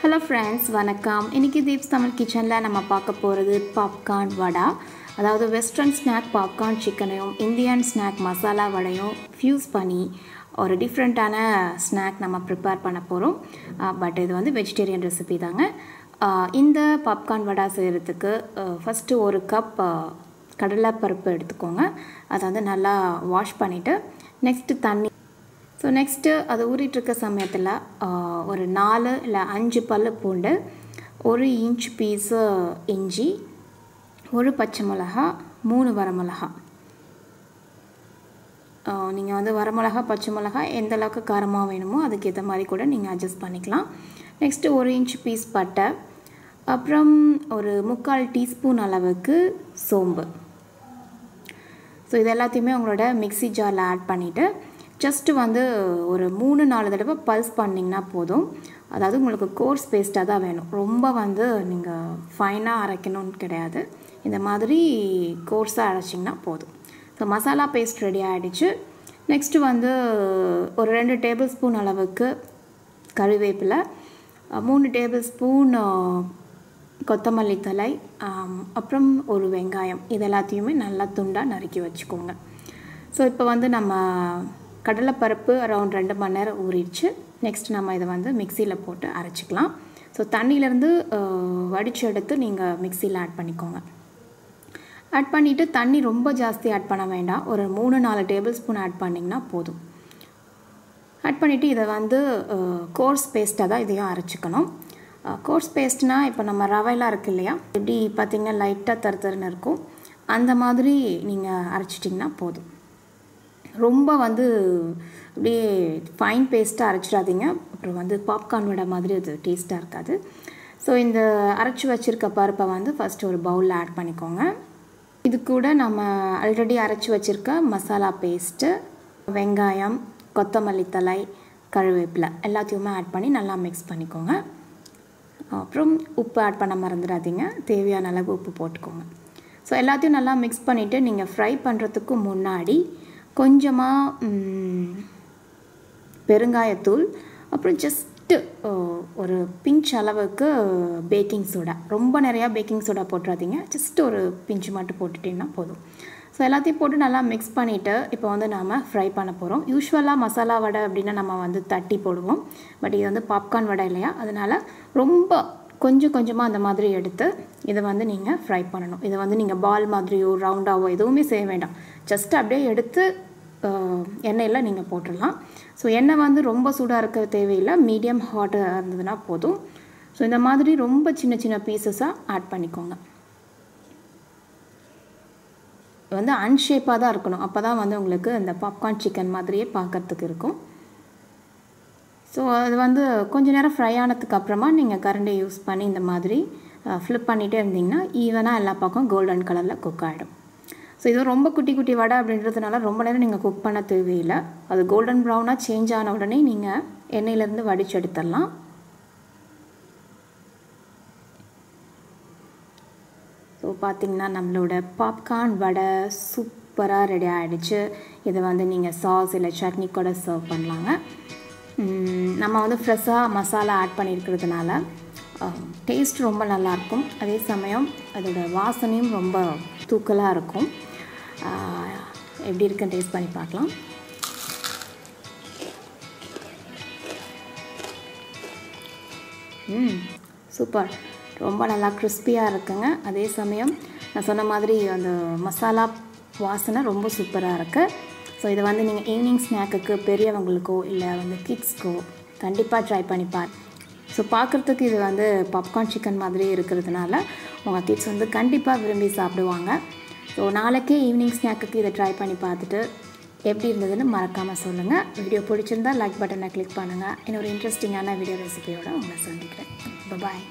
Hello friends, வணக்கம். இன்னைக்கு தீப்ஸ் தமிழ் கிச்சனில் நம்ம பார்க்க போகிறது பாப்கார்ன் வடா. அதாவது வெஸ்டர்ன் ஸ்நாக் பாப்கார்ன் சிக்கனையும் இந்தியன் ஸ்நாக் மசாலா வடையும் ஃபியூஸ் பண்ணி ஒரு டிஃப்ரெண்ட்டான ஸ்நாக் நம்ம ப்ரிப்பேர் பண்ண போகிறோம். பட் இது வந்து வெஜிடேரியன் ரெசிபி தாங்க. இந்த பாப்கார்ன் வடா செய்கிறதுக்கு ஃபஸ்ட்டு ஒரு கப் கடலைப்பருப்பு எடுத்துக்கோங்க. அதை வந்து நல்லா வாஷ் பண்ணிவிட்டு நெக்ஸ்ட்டு தண்ணி. ஸோ நெக்ஸ்ட்டு அது ஊறிட்டுருக்க சமயத்தில் ஒரு 4 இல்லை 5 பல் பூண்டு, 1 இன்ச் பீஸு இஞ்சி, 1 பச்சை மிளகா, 3 வரமிளகா. நீங்கள் வந்து வரமிளகா பச்சை மிளகா எந்த அளவுக்கு காரமாக வேணுமோ அதுக்கேற்ற மாதிரி கூட நீங்கள் அட்ஜஸ்ட் பண்ணிக்கலாம். நெக்ஸ்ட்டு 1 இன்ச் பீஸ் பட்டை, அப்புறம் ஒரு 3/4 டீஸ்பூன் அளவுக்கு சோம்பு. ஸோ இது எல்லாத்தையுமே உங்களோட மிக்ஸி ஜாரில் ஆட் பண்ணிவிட்டு ஜஸ்ட்டு வந்து ஒரு 3-4 தடவை பல்ஸ் பண்ணிங்கன்னா போதும். அதாவது உங்களுக்கு கோர்ஸ் பேஸ்ட்டாக தான் வேணும், ரொம்ப வந்து நீங்கள் ஃபைனாக அரைக்கணும்னு கிடையாது. இந்த மாதிரி கோர்ஸாக அரைச்சிங்கன்னா போதும். ஸோ மசாலா பேஸ்ட் ரெடி ஆகிடுச்சு. நெக்ஸ்ட்டு வந்து ஒரு 2 டேபிள் ஸ்பூன் அளவுக்கு கறிவேப்பிலை, 3 டேபிள் ஸ்பூன் கொத்தமல்லி தழை, அப்புறம் ஒரு வெங்காயம். இது எல்லாத்தையுமே நல்லா துண்டாக நறுக்கி வச்சுக்கோங்க. ஸோ இப்போ வந்து நம்ம கடலைப்பருப்பு அரௌண்ட் 2 மணி நேரம் ஊறிடுச்சு. நெக்ஸ்ட் நம்ம இதை வந்து மிக்சியில் போட்டு அரைச்சிக்கலாம். ஸோ தண்ணியிலேருந்து வடித்து எடுத்து நீங்கள் மிக்சியில் ஆட் பண்ணிக்கோங்க. ஆட் பண்ணிவிட்டு தண்ணி ரொம்ப ஜாஸ்தி ஆட் பண்ண வேண்டாம், ஒரு 3-4 டேபிள் ஸ்பூன் ஆட் பண்ணிங்கன்னா போதும். ஆட் பண்ணிவிட்டு இதை வந்து கோர்ஸ் பேஸ்ட்டாக தான் இதையும் அரைச்சிக்கணும். கோர்ஸ் பேஸ்ட்னால் இப்போ நம்ம ரவையெல்லாம் இருக்குது இல்லையா, எப்படி பார்த்திங்கன்னா லைட்டாக தருன்னு இருக்கும், அந்த மாதிரி நீங்கள் அரைச்சிட்டிங்கன்னா போதும். ரொம்ப வந்து அப்படியே ஃபைன் பேஸ்ட்டாக அரைச்சிடாதீங்க, அப்புறம் வந்து பாப்கார்ன் வடை மாதிரி அது டேஸ்ட்டாக இருக்காது. ஸோ இந்த அரைச்சி வச்சுருக்க பருப்பை வந்து ஃபஸ்ட்டு ஒரு பவுலில் ஆட் பண்ணிக்கோங்க. இது கூட நம்ம ஆல்ரெடி அரைச்சி வச்சுருக்க மசாலா பேஸ்ட்டு, வெங்காயம், கொத்தமல்லி தழை, கருவேப்பிலை எல்லாத்தையுமே ஆட் பண்ணி நல்லா மிக்ஸ் பண்ணிக்கோங்க. அப்புறம் உப்பு ஆட் பண்ண மறந்துடாதீங்க, தேவையான அளவு உப்பு போட்டுக்கோங்க. ஸோ எல்லாத்தையும் நல்லா மிக்ஸ் பண்ணிவிட்டு நீங்கள் ஃப்ரை பண்ணுறதுக்கு முன்னாடி கொஞ்சமாக பெருங்காயத்தூள், அப்புறம் ஜஸ்ட்டு ஒரு பிஞ்ச் அளவுக்கு பேக்கிங் சோடா, ரொம்ப நிறையா பேக்கிங் சோடா போட்டுறாதீங்க, ஜஸ்ட் ஒரு பிஞ்சு மட்டும் போட்டுட்டிங்கன்னா போதும். ஸோ எல்லாத்தையும் போட்டு நல்லா மிக்ஸ் பண்ணிவிட்டு இப்போ வந்து நாம் ஃப்ரை பண்ண போகிறோம். யூஸ்வலாக மசாலா வடை அப்படின்னா நம்ம வந்து தட்டி போடுவோம், பட் இது வந்து பாப்கார்ன் வடை இல்லையா, அதனால் ரொம்ப கொஞ்சமாக அந்த மாதிரி எடுத்து இதை வந்து நீங்கள் ஃப்ரை பண்ணணும். இதை வந்து நீங்கள் பால் மாதிரியோ ரவுண்டாவோ எதுவுமே செய்ய வேண்டாம், ஜஸ்ட் அப்படியே எடுத்து எண்ணெயில் நீங்கள் போட்டுடலாம். ஸோ எண்ணெய் வந்து ரொம்ப சூடாக இருக்க தேவையில்லை, மீடியம் ஹாட்டாக இருந்ததுன்னா போதும். ஸோ இந்த மாதிரி ரொம்ப சின்ன பீசஸாக ஆட் பண்ணிக்கோங்க. வந்து அன்ஷேப்பாக தான் இருக்கணும், அப்போ தான் வந்து உங்களுக்கு இந்த பாப்கார்ன் சிக்கன் மாதிரியே பார்க்குறதுக்கு இருக்கும். ஸோ அது வந்து கொஞ்சம் நேரம் ஃப்ரை ஆனதுக்கு அப்புறமா நீங்கள் கரண்டி யூஸ் பண்ணி இந்த மாதிரி ஃப்ளிப் பண்ணிகிட்டே இருந்தீங்கன்னா ஈவனாக எல்லா பக்கம் கோல்டன் கலரில் குக் ஆகிடும். ஸோ இது ரொம்ப குட்டி வடை அப்படின்றதுனால ரொம்ப நேரம் நீங்கள் குக் பண்ண தேவையில்லை. அது கோல்டன் ப்ரௌனாக சேஞ்ச் ஆன உடனே நீங்கள் எண்ணெயிலேருந்து வடித்து எடுத்துடலாம். ஸோ பார்த்திங்கன்னா நம்மளோட பாப்கார்ன் வடை சூப்பராக ரெடி ஆகிடுச்சு. இதை வந்து நீங்கள் சாஸ் இல்லை சட்னி கூட சர்வ் பண்ணலாங்க. நம்ம வந்து ஃப்ரெஷ்ஷாக மசாலா ஆட் பண்ணியிருக்கிறதுனால டேஸ்ட் ரொம்ப நல்லாயிருக்கும், அதே சமயம் அதோட வாசனையும் ரொம்ப தூக்கலாக இருக்கும். எப்படி இருக்குன்னு டேஸ்ட் பண்ணி பார்க்கலாம். சூப்பர், ரொம்ப நல்லா கிறிஸ்பியாக இருக்குங்க. அதே சமயம் நான் சொன்ன மாதிரி அந்த மசாலா வாசனை ரொம்ப சூப்பராக இருக்குது. ஸோ இதை வந்து நீங்கள் ஈவினிங் ஸ்நாக்குக்கு பெரியவங்களுக்கோ இல்லை வந்து கிட்ஸ்க்கோ கண்டிப்பாக ட்ரை பண்ணி ஸோ பார்க்குறதுக்கு இது வந்து பாப்கார்ன் சிக்கன் மாதிரி இருக்கிறதுனால உங்கள் கிட்ஸ் வந்து கண்டிப்பாக விரும்பி சாப்பிடுவாங்க. ஸோ நாளைக்கே ஈவினிங் ஸ்நாக்குக்கு இதை ட்ரை பண்ணி பார்த்துட்டு எப்படி இருந்ததுன்னு மறக்காமல் சொல்லுங்கள். வீடியோ பிடிச்சிருந்தால் லைக் பட்டனை கிளிக் பண்ணுங்கள். இன்னொரு இன்ட்ரெஸ்டிங்கான வீடியோ ரெசிபியோடு உங்களை சந்திக்கிறேன். பாய்.